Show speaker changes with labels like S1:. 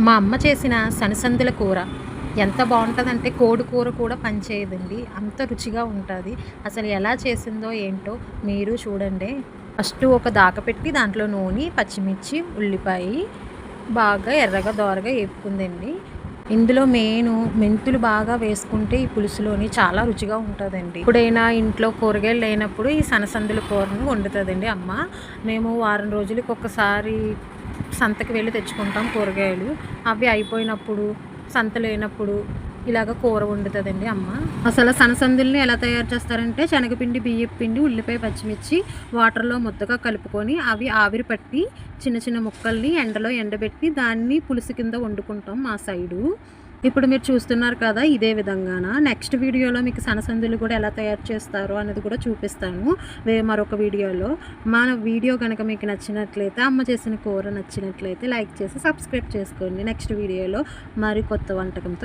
S1: మా అమ్మ చేసిన సనసందుల కూర ఎంత బాగుంటుందంటే కోడి కూర కూడా పనిచేయదండి, అంత రుచిగా ఉంటుంది. అసలు ఎలా చేసిందో ఏంటో మీరు చూడండి. ఫస్ట్ ఒక దాక పెట్టి దాంట్లో నూనె, పచ్చిమిర్చి, ఉల్లిపాయ బాగా ఎర్రగా దోరగా వేపుకుందండి. ఇందులో మెయిన్ మెంతులు బాగా వేసుకుంటే ఈ పులుసులోని చాలా రుచిగా ఉంటుందండి. ఎప్పుడైనా ఇంట్లో కూరగాయలు లేనప్పుడు ఈ సనసందుల కూరను వండుతుందండి అమ్మ. మేము వారం రోజులకి ఒకసారి సంతకి వెళ్ళి తెచ్చుకుంటాం కూరగాయలు. అవి అయిపోయినప్పుడు, సంత లేనప్పుడు ఇలాగ కూర వండుతుందండి అమ్మ. అసలు సనసందుల్ని ఎలా తయారు చేస్తారంటే శనగపిండి, బియ్యపు పిండి, ఉల్లిపాయ, పచ్చిమిర్చి వాటర్లో ముద్దగా కలుపుకొని అవి ఆవిరి పట్టి చిన్న చిన్న ముక్కల్ని ఎండలో ఎండబెట్టి దాన్ని పులుసు కింద వండుకుంటాం మా సైడు. ఇప్పుడు మీరు చూస్తున్నారు కదా, ఇదే విధంగాన నెక్స్ట్ వీడియోలో మీకు సనసందులు కూడా ఎలా తయారు చేస్తారో అనేది కూడా చూపిస్తాను మరొక వీడియోలో. మన వీడియో కనుక మీకు నచ్చినట్లయితే, అమ్మ చేసిన కూర నచ్చినట్లయితే లైక్ చేసి సబ్స్క్రైబ్ చేసుకోండి. నెక్స్ట్ వీడియోలో మరి కొత్త వంటకంతో